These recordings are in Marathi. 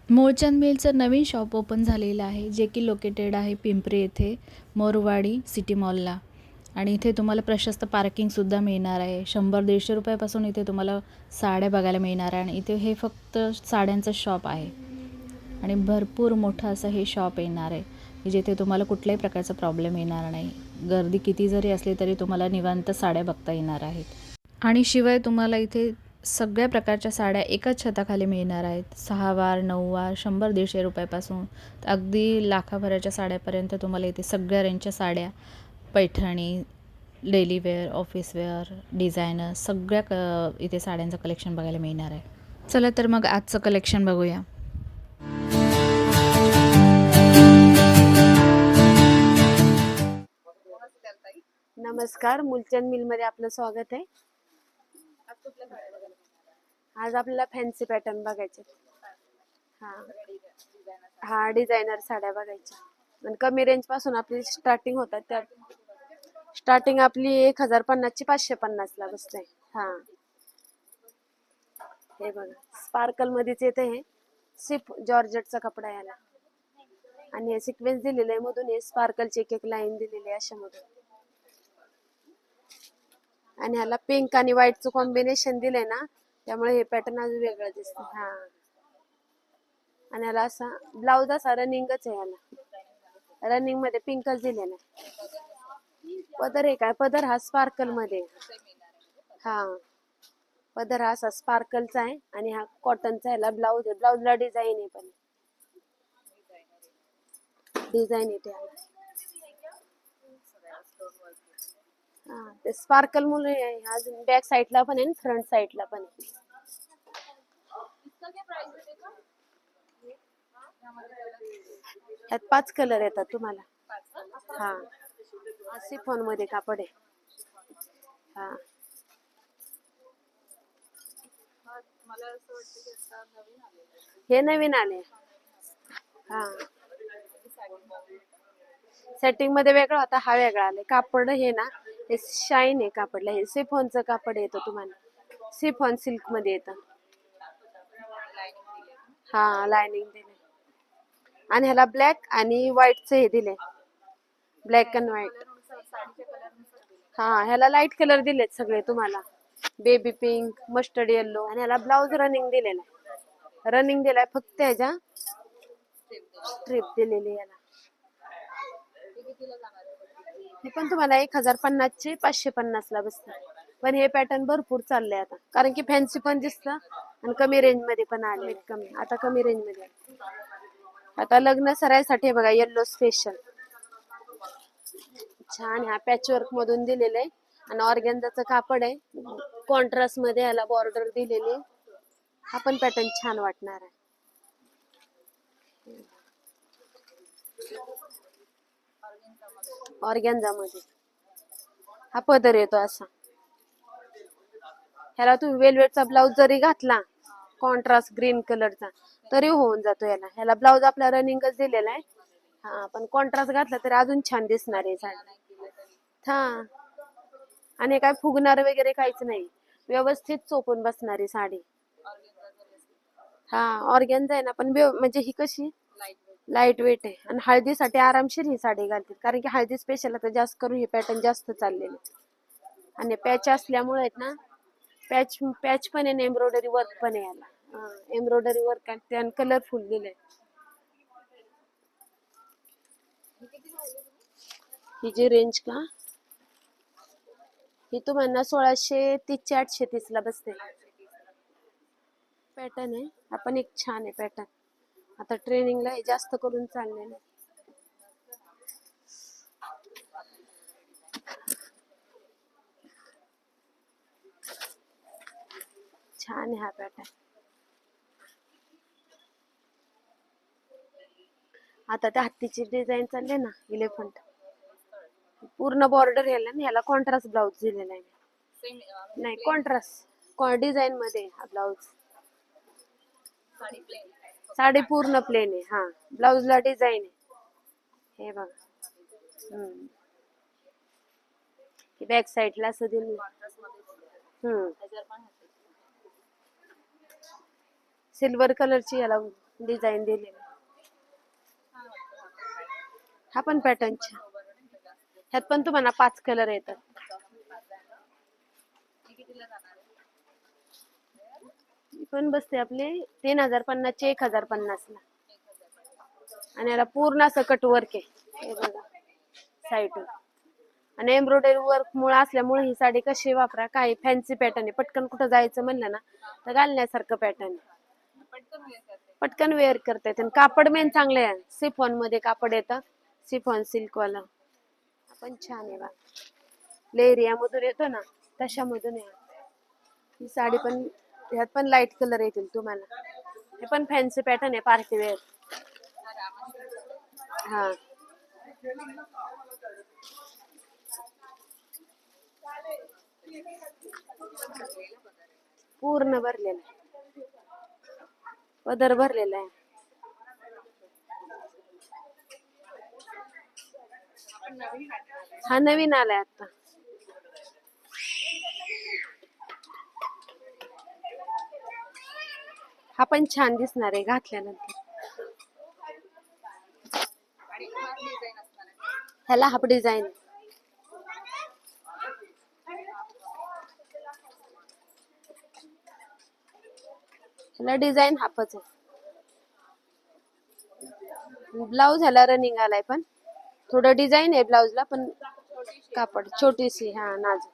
मूळचंद मिलचं नवीन शॉप ओपन झालेलं आहे, जे की लोकेटेड आहे पिंपरी येथे मोरवाडी सिटी मॉलला. आणि इथे तुम्हाला प्रशस्त पार्किंगसुद्धा मिळणार आहे. 100-150 रुपयापासून इथे तुम्हाला साड्या बघायला मिळणार आहे. आणि इथे हे फक्त साड्यांचं शॉप आहे आणि भरपूर मोठं असं हे शॉप येणार आहे, की जिथे तुम्हाला कुठल्याही प्रकारचा प्रॉब्लेम येणार नाही. गर्दी किती जरी असली तरी तुम्हाला निवांत साड्या बघता येणार आहेत. आणि शिवाय तुम्हाला इथे सगळ्या प्रकारच्या साड्या एकाच छताखाली मिळणार आहेत. 6 वार, 9 वार, 100-150 रुपयापासून अगदी लाखाभराच्या साड्यापर्यंत तुम्हाला इथे सगळ्या रेंजच्या साड्या, Paithani, daily wear, office wear, designer सगळ्या इथे साड्यांचं कलेक्शन बघायला मिळणार आहे. चला तर मग आजचं कलेक्शन बघूया. नमस्कार, मूलचंद मिलमध्ये आपलं स्वागत आहे. आज आपल्याला फॅन्सी पॅटर्न बघायचे. हा डिझायनर साड्या बघायच्या. आणि कमी रेंज पासून आपली स्टार्टिंग होतात. त्या स्टार्टिंग आपली 1050 ची 550 ला बसते. हा हे बघा, स्पार्कल मध्येच येते. हे सिप जॉर्जेटचा कपडा याला, आणि हे सिक्वेन्स दिलेले आहे मधून. हे स्पार्कलची एक लाईन दिलेली आहे अशा मधून. आणि ह्याला पिंक आणि व्हाईटचं कॉम्बिनेशन दिलंय ना, त्यामुळे हे पॅटर्न अजून वेगळं दिसतं. हा, आणि ह्याला असा ब्लाउज असा रनिंगच आहे. ह्याला रनिंग मध्ये पिंकच दिलेला आहे. पदर आहे काय, पदर हा स्पार्कल मध्ये. हा, पदर हा असा स्पार्कलचा आहे आणि हा कॉटनचा. ह्याला ब्लाउज आहे, ब्लाउजला डिझाईन आहे, पण डिझाईन येते ह्याला. हा, ते स्पार्कल मुळे अजून बॅक साईडला पण आहे, फ्रंट साईडला पण आहे. यात 5 कलर येतात तुम्हाला. हा, सिफॉन मध्ये कापड आहे. हा, हे नवीन आले. हा, सेटिंग मध्ये वेगळा होता, हा वेगळा आले. कापड हे ना, हे शाईन आहे कापडला. हे सिफॉनचं कापड येतं तुम्हाला. सिफॉन सिल्क मध्ये येतं. हा, लाइनिंग दिले. आणि ह्याला ब्लॅक आणि व्हाईटचं हे दिले, ब्लॅक अँड व्हाईट. हा, ह्याला लाईट कलर दिलेत सगळे तुम्हाला. Baby pink, mustard yellow. आणि ह्याला ब्लाउज रनिंग दिलेला आहे. रनिंग दिलाय फक्त ह्याच्या स्ट्रीप दिलेली याला. हे पण तुम्हाला 1050 चे 550 ला बसत. पण हे पॅटर्न भरपूर चाललंय आता, कारण की फॅन्सी पण दिसतं आणि कमी रेंज मध्ये पण आले. कमी, आता कमी रेंज मध्ये. आता लग्न सरायसाठी बघा, येल्लो स्पेशल छान. ह्या पॅच वर्क मधून दिलेलं आहे आणि ऑर्गेन्झाचं कापड आहे. कॉन्ट्रास्ट मध्ये ह्याला बॉर्डर दिलेली. हा पण पॅटर्न छान वाटणार आहे. ऑर्गेन्झा मध्ये हा पदर येतो असा. ह्याला तुम्ही वेलवेटचा ब्लाउज जरी घातला, कॉन्ट्रास्ट ग्रीन कलरचा, तरी होऊन जातो याला. ह्याला ब्लाउज आपला रनिंगच दिलेला आहे. हा, पण कॉन्ट्रास्ट घातला तर अजून छान दिसणार आहे साडी. हा, आणि काय फुगणार वगैरे काहीच नाही, व्यवस्थित चोपून बसणारी साडी. हा, ऑर्गेन्झा आहे ना, पण म्हणजे ही कशी लाईट वेट आहे. आणि हळदीसाठी आरामशीर ही साडी घालतील, कारण की हळदी स्पेशल आता जास्त करून हे पॅटर्न जास्त चाललेले. आणि पॅच असल्यामुळे आहेत ना, पॅच पॅच पण आहे, एम्ब्रॉयडरी वर्क पण आहे याला. एम्ब्रॉयडरी वर्क आणि कलरफुल दिलंय. ही जी रेंज का, ही तुम्हाला 1630 चे 830 ला बसते. पॅटर्न आहे, आपण एक छान आहे पॅटर्न. आता ट्रेनिंगला हे जास्त करून चाललेलं. छान आहे हा पॅटर्न. आता त्या हत्तीची डिझाईन चालले ना, इलेफंट पूर्ण बॉर्डर याला आणि ह्याला कॉन्ट्रास्ट ब्लाउज दिलेला आहे. नाही, कॉन्ट्रास्ट डिझाईन मध्ये हा ब्लाउज. साडी पूर्ण प्लेन आहे. हा, ब्लाउजला डिझाईन आहे. हे बघा, बॅक साईडला असं दिलं. सिल्वर कलरची याला डिझाईन दिलेली. हा पण पॅटर्न छान. ह्यात पण तुम्हाला 5 कलर येतात. ही पण बसते आपले 3050 चे 1050 ला. आणि याला पूर्ण असं कट वर्क आहे, हे बघा साईड. आणि एम्ब्रॉयडरी वर्क मुळे असल्यामुळे ही साडी कशी वापरा, काही फॅन्सी पॅटर्न आहे, पटकन कुठं जायचं म्हणलं ना तर घालण्यासारखं पॅटर्न आहे. पटकन वेअर करता येते. कापड मेन चांगलं आहे, सिफॉन मध्ये कापड येतं, सिफॉन सिल्क वाला. पण छान आहे बा, लेरिया मधून येतो ना तशामधून आहे. ही साडी पण ह्यात पण लाईट कलर येतील तुम्हाला. हे पण फॅन्सी पॅटर्न आहे, पार्टी वेअर. हा पूर्ण भरलेला आहे, पदर भरलेला आहे. हा नवीन आलाय आता. हा पण छान दिसणार आहे घातल्यानंतर. ह्याला हाफ डिझाईन. ह्याला डिझाईन हाफच आहे. ब्लाऊज ह्याला रनिंग आलाय, पण थोडं डिझाईन आहे ब्लाऊजला, पण कापड छोटीशी. हा नाजूक.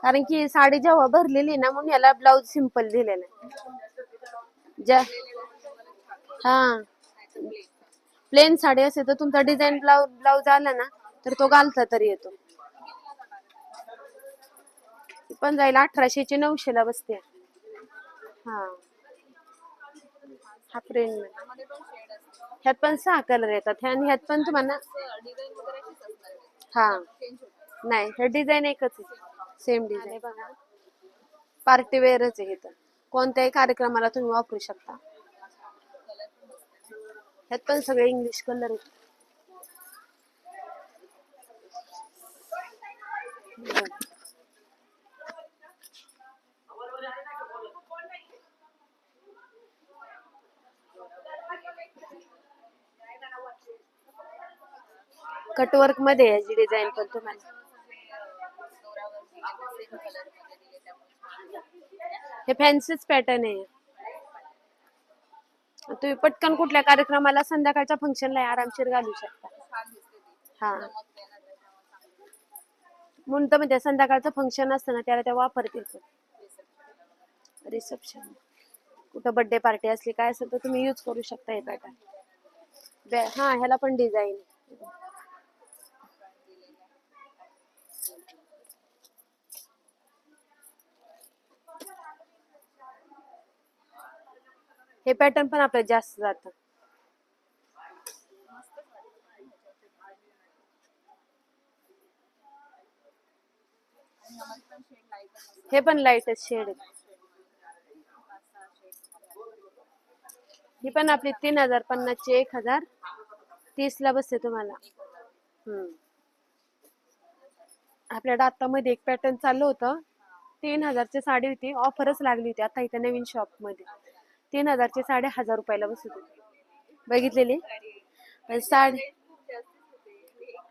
कारण की साडी जेव्हा भरलेली ना म्हणून याला ब्लाऊज सिंपल दिलेला आहे. हा प्लेन साडी असेल तर तुमचा डिझाईन ब्लाऊज आला ना तर तो घालता तरी येतो. पण जाईल 1800 ची 900 ला बसते. हा हा प्रिंट ह्यात पण 6 कलर येतात. आणि ह्यात पण तुम्हाला हा नाही, हे डिझाईन एकच आहे, सेम डिझाईन. बघा पार्टी वेअरच आहे, इथं कोणत्याही कार्यक्रमाला तुम्ही वापरू शकता. ह्यात पण सगळे इंग्लिश कलर आहेत. कटवर्क मध्ये याची डिझाईन पण तुम्हाला. हे फॅन्सीच पॅटर्न आहे. तुम्ही पटकन कुठल्या कार्यक्रमाला, संध्याकाळच्या फंक्शनला आरामशीर घालू शकता. हा म्हणून तर म्हणजे संध्याकाळचं फंक्शन असतं ना त्याला त्या वापरतील. रिसेप्शन, कुठं बर्थडे पार्टी असली काय असेल तर तुम्ही यूज करू शकता हे पॅटर्न. हा ह्याला पण डिझाईन. हे पॅटर्न पण आपल्याला जास्त जातं. हे पण लाईटच शेड आहे. ही पण आपली 3050 ची 1030 ला बसते तुम्हाला. आपल्या दातामध्ये एक पॅटर्न चालू होतं, 3000 ची साडी होती, ऑफरच लागली होती आता इथे नवीन शॉप मध्ये. 3000 ची साडी 1000 रुपयाला बसत होती. बघितलेली साडी.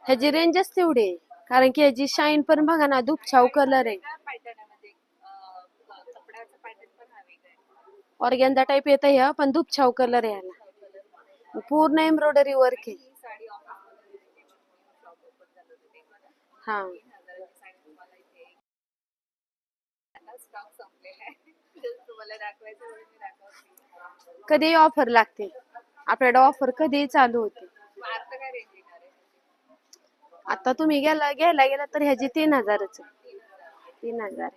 ह्याची रेंजच तेवढी आहे, कारण की ह्याची शाईन पण बघा ना, धूपछाव कलर आहे. ऑर्गेन्झा टाइप येत आहे, पण धूपछाव कलर आहे याला. पूर्ण एम्ब्रॉयडरी वर्क आहे. हा कधी ऑफर लागते आपल्याकडे, ऑफर कधी चालू होते. आता तुम्ही घ्यायला गेला तर ह्याची 3000च. 3000.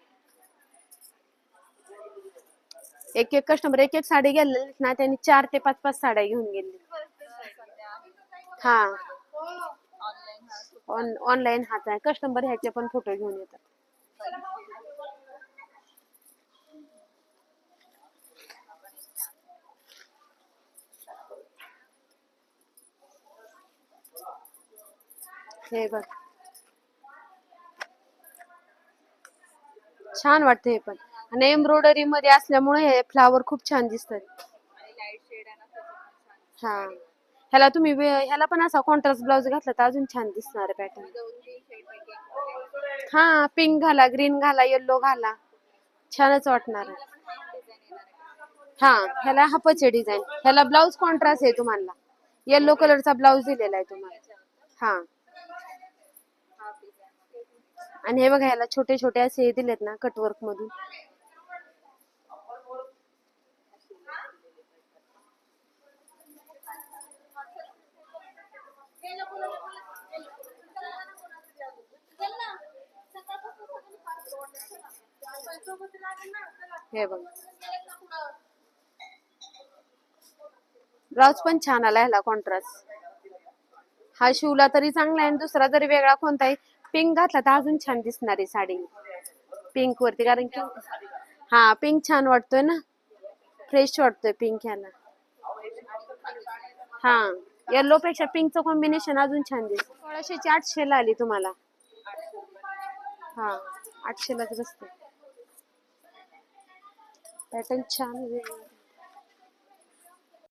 एक एक कस्टमर एक एक साडी घ्यायला ना, त्यांनी 4 ते 5 साड्या घेऊन गेले. हा ऑनलाईन हाच आहे, कस्टमर ह्याचे पण फोटो घेऊन येतात. हे बघ छान वाटते हे पण. आणि एम्ब्रॉयडरी मध्ये असल्यामुळे हे फ्लावर खूप छान दिसतात. हा, ह्याला पण असा कॉन्ट्रास्ट ब्लाउज घातला तर अजून छान दिसणार पॅटर्न. हा, पिंक घाला, ग्रीन घाला, येल्लो घाला, छानच वाटणार आहे. हा, ह्याला हाफचे डिझाईन, ह्याला ब्लाउज कॉन्ट्रास्ट आहे तुम्हाला. येल्लो कलरचा ब्लाउज दिलेला आहे तुम्हाला. हा, आणि हे बघा ह्याला छोटे छोटे असे दिलेत ना कटवर्क मधून. हे बघा, ब्लाउज पण छान आला ह्याला कॉन्ट्रास्ट. हा शिवला तरी चांगला आहे आणि दुसरा जरी वेगळा कोणताही पिंक घातला तर अजून छान दिसणार आहे साडी पिंक वरती. कारण की हा, पिंक छान वाटतोय ना, फ्रेश वाटतोय पिंक ह्याला. हा, येल्लो पेक्षा पिंकचं कॉम्बिनेशन अजून छान दिसत. 1600 800 ला आली तुम्हाला. हा, 800 लाच बसते. पॅटर्न छान आहे.